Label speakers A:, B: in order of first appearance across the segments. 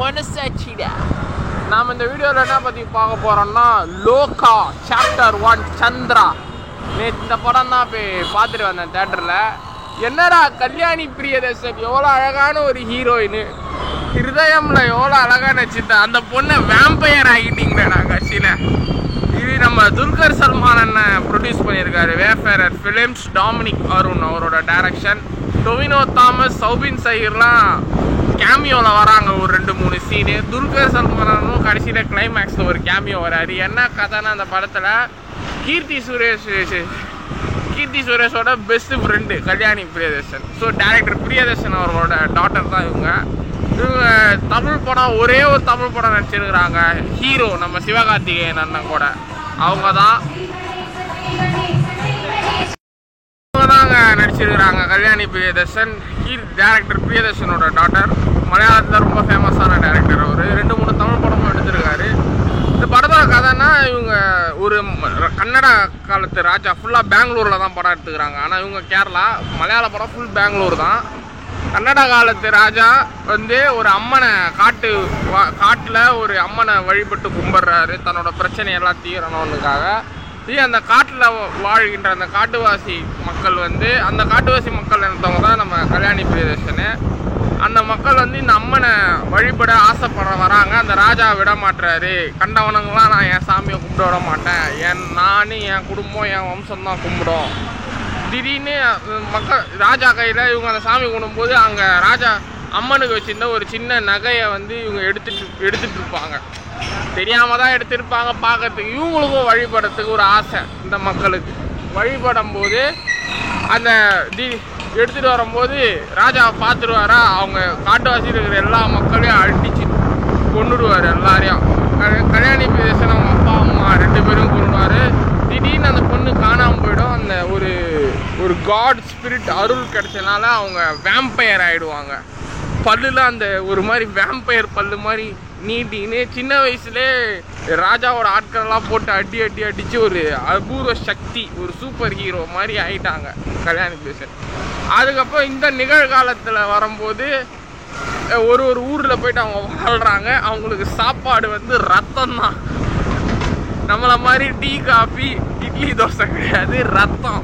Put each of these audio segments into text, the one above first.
A: மனசாட்சிடா. நாம் இந்த வீடியோவில் என்ன பற்றி பார்க்க போகிறோம்னா லோகா சாப்டர் 1 சந்திரா. நேற்று இந்த படம் தான் போய் பார்த்துட்டு வந்தேன் தேட்டரில். என்னடா கல்யாணி பிரியதர்ஷன் எவ்வளோ அழகான ஒரு ஹீரோயின், ஹிருதயம்ல எவ்வளோ அழகாக நடிச்சிருந்தேன். அந்த பொண்ணை வேம்பையர் ஆகிட்டீங்களேடா கட்சியில். இது நம்ம துல்கர் சல்மான் அண்ணன் ப்ரொடியூஸ் பண்ணியிருக்காரு, வேஃபேரர் ஃபிலிம்ஸ். டாமினிக் அருண் அவரோட டைரக்ஷன். டொவினோ தாமஸ், சௌபின் சஹீர்லாம் கேமியோவில் வராங்க, ஒரு 2-3 சீனு. துல்கர் சல்மானும் கடைசியில் கிளைமேக்ஸில் ஒரு கேமியோ வராரு. என்ன கதைன்னா அந்த படத்தில் கீர்த்தி சுரேஷோட best friend Kalyani Priyadarshan. So director Priyadarshan அவர்களோட டாட்டர் தான் இவங்க. தமிழ் படம், ஒரே ஒரு தமிழ் படம் நடிச்சிருக்கிறாங்க. ஹீரோ நம்ம சிவகார்த்திகேயன் அண்ணன் கூட. அவங்க தாங்க நடிச்சிருக்கிறாங்க கல்யாணி பிரியதர்ஷன். டேரக்டர் பிரியதர்ஷனோட டாட்டர். மலையாளத்தில் ரொம்ப ஃபேமஸான டேரக்டர் அவர். 2-3 தமிழ் படமும் எடுத்திருக்காரு. இந்த படத்தோட கதைன்னா இவங்க ஒரு கன்னடா காலத்து ராஜா. ஃபுல்லாக பெங்களூரில் தான் படம் எடுத்துக்கிறாங்க. ஆனால் இவங்க கேரளா. மலையாள படம் ஃபுல் பெங்களூர் தான். கன்னடா காலத்து ராஜா ஒரு அம்மனை காட்டில் ஒரு அம்மனை வழிபட்டு கும்பிட்றாரு, தன்னோட பிரச்சனையெல்லாம் தீரணும்னுக்காக. அந்த காட்டில் வாழ்கின்ற அந்த காட்டுவாசி மக்கள் அந்த காட்டுவாசி மக்கள் நினைத்தவங்க தான் நம்ம கல்யாணி பிரியதர்ஷனு. அந்த மக்கள் இந்த அம்மனை வழிபட ஆசைப்படுற வராங்க. அந்த ராஜா விட மாட்டுறாரு. கண்டவனங்களாம் நான் என் சாமியை கும்பிட விட மாட்டேன், நானும் என் குடும்பம் என் வம்சம் தான் கும்பிடும். திடீர்னு மக்கள் ராஜா கையில் இவங்க அந்த சாமி கும்பிடும்போது அங்கே ராஜா அம்மனுக்கு வச்சுருந்த ஒரு சின்ன நகையை இவங்க எடுத்துட்டு இருப்பாங்க. தெரியாமல் தான் எடுத்திருப்பாங்க. பார்க்கறதுக்கு இவங்களுக்கும் வழிபடுறதுக்கு ஒரு ஆசை. இந்த மக்களுக்கு வழிபடும் போது அந்த எடுத்துகிட்டு வரும்போது ராஜாவை பார்த்துருவாரா, அவங்க காட்டுவாசி இருக்கிற எல்லா மக்களையும் அடித்து கொண்டுடுவார் எல்லாரையும். கல்யாணி பிரியதர்ஷன் அவங்க அப்பா அம்மா 2 பேரும் கொண்டுடுவார். திடீர்னு அந்த பொண்ணு காணாமல் போயிடும். அந்த ஒரு காட் ஸ்பிரிட் அருள் கிடைச்சனால அவங்க வேம்பயர் ஆகிடுவாங்க. பல்லுல அந்த ஒரு மாதிரி வேம்பயர் பல்லு மாதிரி நீட்டின்னு சின்ன வயசுலேயே ராஜாவோட ஆட்களெல்லாம் போட்டு அடித்து ஒரு அபூர்வ சக்தி, ஒரு சூப்பர் ஹீரோ மாதிரி ஆகிட்டாங்க கல்யாணி பிரியதர்ஷன். அதுக்கப்புறம் இந்த நிகழ்காலத்தில் வரும்போது ஒரு ஊரில் போயிட்டு அவங்க வாழ்கிறாங்க. அவங்களுக்கு சாப்பாடு ரத்தம் தான். நம்மளை மாதிரி டீ காஃபி இட்லி தோசை கிடையாது, ரத்தம்.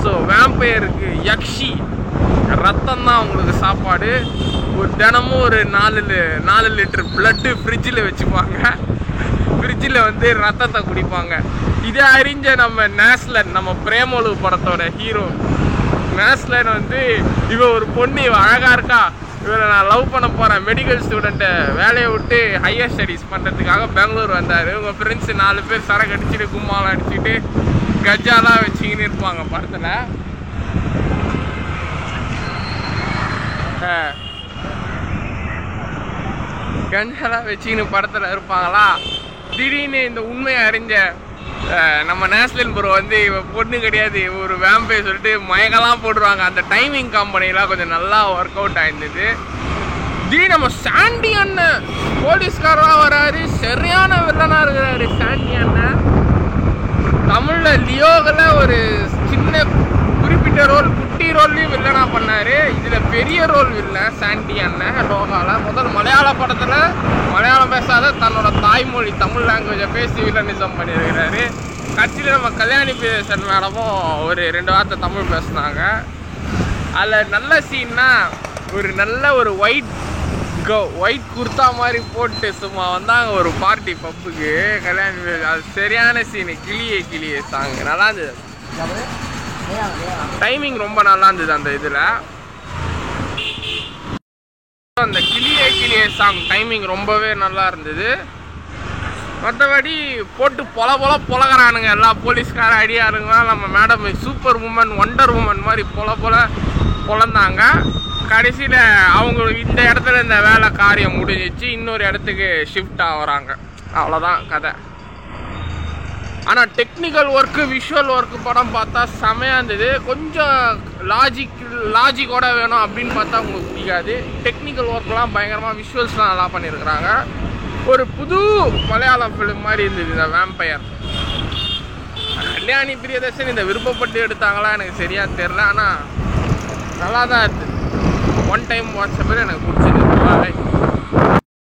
A: ஸோ வேம்பயருக்கு யக்ஷி ரத்தம் தான் அவங்களுக்கு சாப்பாடு. தினமும் ஒரு 4 லிட்டர் பிளட்டு ஃப்ரிட்ஜில் வச்சுப்பாங்க. ஃப்ரிட்ஜில் ரத்தத்தை குடிப்பாங்க. இதை அறிஞ்ச நம்ம நேஸ்லன், நம்ம பிரேமலு படத்தோட ஹீரோ நேஸ்லன் இவ ஒரு பொண்ணு, இவ அழகாக இருக்கா, இவரை நான் லவ் பண்ண போகிறேன், மெடிக்கல் ஸ்டூடெண்ட்டை வேலையை விட்டு ஹையர் ஸ்டடீஸ் பண்ணுறதுக்காக பெங்களூர் வந்தார். இவங்க ஃப்ரெண்ட்ஸு 4 பேர் சரக்கு அடிச்சுட்டு கும்மாலாம் அடிச்சுட்டு கஜாலாம் வச்சுக்கின்னு இருப்பாங்க படத்தில். கஞ்சாலாம் வச்சுக்கின்னு படத்தில் இருப்பாங்களா. திடீர்னு இந்த உண்மையை அறிஞ்ச நம்ம நேஸ்லன் ப்ரோ இவ பொண்ணு கிடையாது, ஒரு வேம்பையர் சொல்லிட்டு மயக்கெல்லாம் போட்டுருவாங்க. அந்த டைமிங் காம்பனிலாம் கொஞ்சம் நல்லா ஒர்க் அவுட் ஆயிருந்தது. திடீர்னு நம்ம சாண்டி அண்ணன் போலீஸ்காரராக வராரு, சரியான வில்லனாக இருக்கிறாரு சாண்டி அண்ணன். தமிழில் லியோவில் ஒரு சின்ன குறிப்பிட்ட ரோல், குட்டி ரோல்லையும் வில்லனாக பண்ணார். இதில் பெரிய ரோல் வில்லன் சாண்டி அண்ணன் லோகாவில். முதல் மலையாள படத்தில் மலையாளம் பேசாத தன்னோட தாய்மொழி தமிழ் லாங்குவேஜை பேசி வில்லனிசம் பண்ணியிருக்கிறாரு. கட்சியில் நம்ம கல்யாணி பிரியதர்ஷன் மேடமும் ஒரு 2 வார்த்தை தமிழ் பேசினாங்க. அதில் நல்ல சீன்னா ஒரு ஒயிட் குர்த்தா மாதிரி போட்டு சும்மா வந்தாங்க ஒரு பார்ட்டி பப்புக்கு கல்யாணி. அது சரியான சீனு. கிளியே சாங் நல்லா இருந்தது. டைமிங் ரொம்ப நல்லா இருந்தது அந்த இதில். அந்த கிளியே சாங் டைமிங் ரொம்பவே நல்லா இருந்தது. மற்றபடி போட்டு பொலகிறானுங்க எல்லா போலீஸ்கார அடியாருங்களாம். நம்ம madam super woman, wonder woman மாதிரி பொலந்தாங்க. கடைசியில் அவங்க இந்த இடத்துல இந்த வேலை காரியம் முடிஞ்சிச்சு, இன்னொரு இடத்துக்கு ஷிஃப்ட் ஆகுறாங்க. அவ்வளோதான் கதை. ஆனால் டெக்னிக்கல் ஒர்க்கு, விஷுவல் ஒர்க்கு படம் பார்த்தா செமையாக இருந்தது. கொஞ்சம் லாஜிக்கோட வேணும் அப்படின்னு பார்த்தா உங்களுக்கு பிடிக்காது. டெக்னிக்கல் ஒர்க்லாம் பயங்கரமாக, விஷுவல்ஸ்லாம் நல்லா பண்ணியிருக்கிறாங்க. ஒரு புது மலையாளம் ஃபிலிம் மாதிரி இருந்தது இந்த வேம்பயர். கல்யாணி பிரியதர்ஷன் இந்த விருப்பப்பட்டு எடுத்தாங்களா எனக்கு சரியாக தெரில. ஆனால் நல்லா தான் இருந்தது. ஒன் டைம் வாட்சப்பர் எனக்கு பிடிச்சது.